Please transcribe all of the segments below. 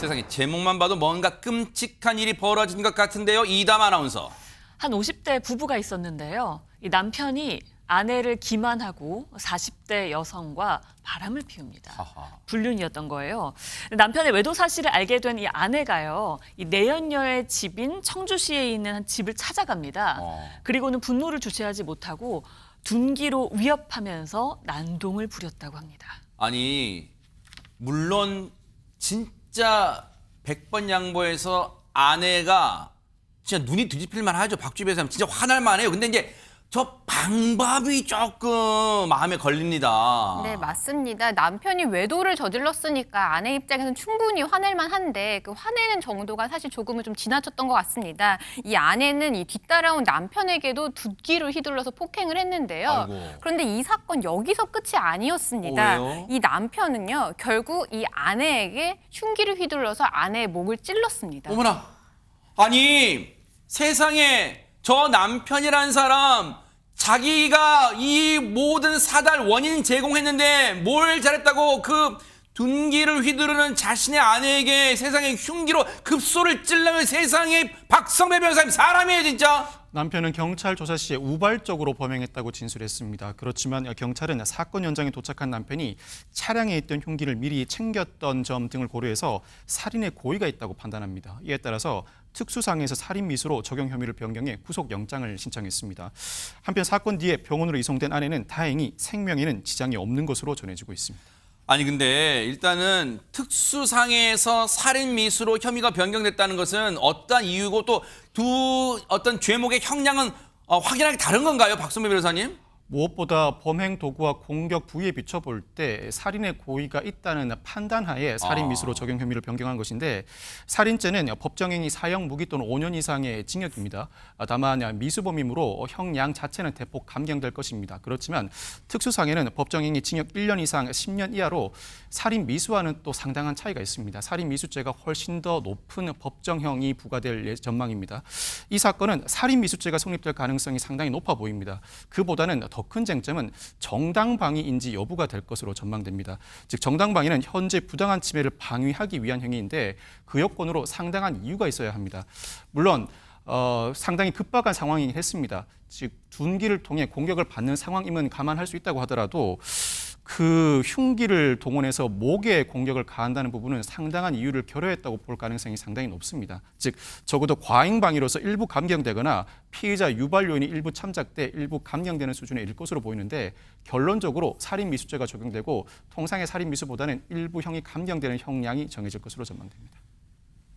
세상에 제목만 봐도 뭔가 끔찍한 일이 벌어진 것 같은데요. 이담 아나운서. 한 50대 부부가 있었는데요. 이 남편이 아내를 기만하고 40대 여성과 바람을 피웁니다. 하하. 불륜이었던 거예요. 남편의 외도 사실을 알게 된 이 아내가요. 이 내연녀의 집인 청주시에 있는 한 집을 찾아갑니다. 그리고는 분노를 주체하지 못하고 둔기로 위협하면서 난동을 부렸다고 합니다. 아니, 물론 진짜 100번 양보해서 아내가 진짜 눈이 뒤집힐만 하죠. 박주배 사람 진짜 화날만 해요. 근데 이제 저 방법이 조금 마음에 걸립니다. 네, 맞습니다. 남편이 외도를 저질렀으니까 아내 입장에서는 충분히 화낼만 한데 그 화내는 정도가 사실 조금은 좀 지나쳤던 것 같습니다. 이 아내는 이 뒤따라온 남편에게도 둔기를 휘둘러서 폭행을 했는데요. 아이고. 그런데 이 사건 여기서 끝이 아니었습니다. 왜요? 이 남편은요, 결국 이 아내에게 흉기를 휘둘러서 아내의 목을 찔렀습니다. 어머나. 아니, 세상에 저 남편이란 사람 자기가 이 모든 사달 원인 제공했는데 뭘 잘했다고 그 둔기를 휘두르는 자신의 아내에게 세상에 흉기로 급소를 찔러면 세상에 박성배 변호사님 사람이에요 진짜. 남편은 경찰 조사 시에 우발적으로 범행했다고 진술했습니다. 그렇지만 경찰은 사건 현장에 도착한 남편이 차량에 있던 흉기를 미리 챙겼던 점 등을 고려해서 살인의 고의가 있다고 판단합니다. 이에 따라서 특수상해에서 살인미수로 적용 혐의를 변경해 구속영장을 신청했습니다. 한편 사건 뒤에 병원으로 이송된 아내는 다행히 생명에는 지장이 없는 것으로 전해지고 있습니다. 아니 근데 일단은 특수상해에서 살인미수로 혐의가 변경됐다는 것은 어떤 이유고 또 두 어떤 죄목의 형량은 확연하게 다른 건가요, 박성배 변호사님? 무엇보다 범행 도구와 공격 부위에 비춰볼 때 살인의 고의가 있다는 판단하에 살인미수로 적용 혐의를 변경한 것인데 살인죄는 법정행위 사형 무기 또는 5년 이상의 징역입니다. 다만 미수범임으로 형량 자체는 대폭 감경될 것입니다. 그렇지만 특수상해는 법정행위 징역 1년 이상 10년 이하로 살인미수와는 또 상당한 차이가 있습니다. 살인미수죄가 훨씬 더 높은 법정형이 부과될 전망입니다. 이 사건은 살인미수죄가 성립될 가능성이 상당히 높아 보입니다. 그보다는 더 큰 쟁점은 정당방위인지 여부가 될 것으로 전망됩니다. 즉 정당방위는 현재 부당한 침해를 방위하기 위한 행위인데 그 여건으로 상당한 이유가 있어야 합니다. 물론 상당히 급박한 상황이긴 했습니다. 즉 둔기를 통해 공격을 받는 상황임은 감안할 수 있다고 하더라도 그 흉기를 동원해서 목에 공격을 가한다는 부분은 상당한 이유를 결여했다고 볼 가능성이 상당히 높습니다. 즉 적어도 과잉방위로서 일부 감경되거나 피의자 유발 요인이 일부 참작돼 일부 감경되는 수준에 이를 것으로 보이는데 결론적으로 살인미수죄가 적용되고 통상의 살인미수보다는 일부 형이 감경되는 형량이 정해질 것으로 전망됩니다.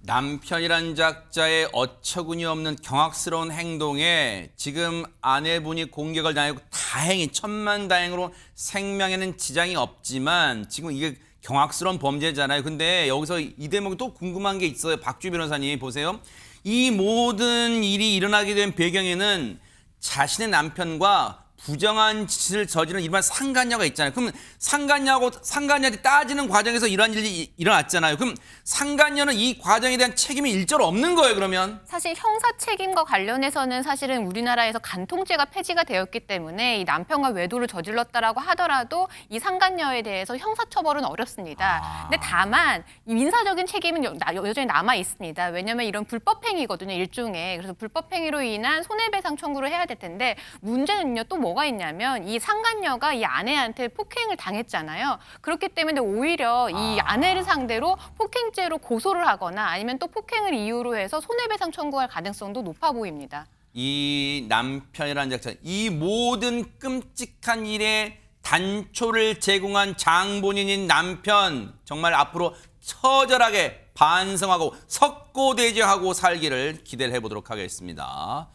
남편이란 작자의 어처구니 없는 경악스러운 행동에 지금 아내분이 공격을 당하고 다행히 천만다행으로 생명에는 지장이 없지만 지금 이게 경악스러운 범죄잖아요. 근데 여기서 이 대목이 또 궁금한 게 있어요. 박주희 변호사님 보세요. 이 모든 일이 일어나게 된 배경에는 자신의 남편과 부정한 짓을 저지른 일반 상간녀가 있잖아요. 그럼 상간녀한테 따지는 과정에서 이런 일이 일어났잖아요. 그럼 상간녀는 이 과정에 대한 책임이 일절 없는 거예요, 그러면? 사실 형사 책임과 관련해서는 사실은 우리나라에서 간통죄가 폐지가 되었기 때문에 이 남편과 외도를 저질렀다라고 하더라도 이 상간녀에 대해서 형사처벌은 어렵습니다. 근데 다만 이 민사적인 책임은 여전히 남아 있습니다. 왜냐하면 이런 불법행위거든요, 일종의. 그래서 불법행위로 인한 손해배상 청구를 해야 될 텐데 문제는요, 또 뭐가 있냐면 이 상간녀가 이 아내한테 폭행을 당했잖아요. 그렇기 때문에 오히려 이 아내를 상대로 폭행죄로 고소를 하거나 아니면 또 폭행을 이유로 해서 손해배상 청구할 가능성도 높아 보입니다. 이 남편이라는 작자, 이 모든 끔찍한 일에 단초를 제공한 장본인인 남편, 정말 앞으로 처절하게 반성하고 석고대죄하고 살기를 기대를 해보도록 하겠습니다.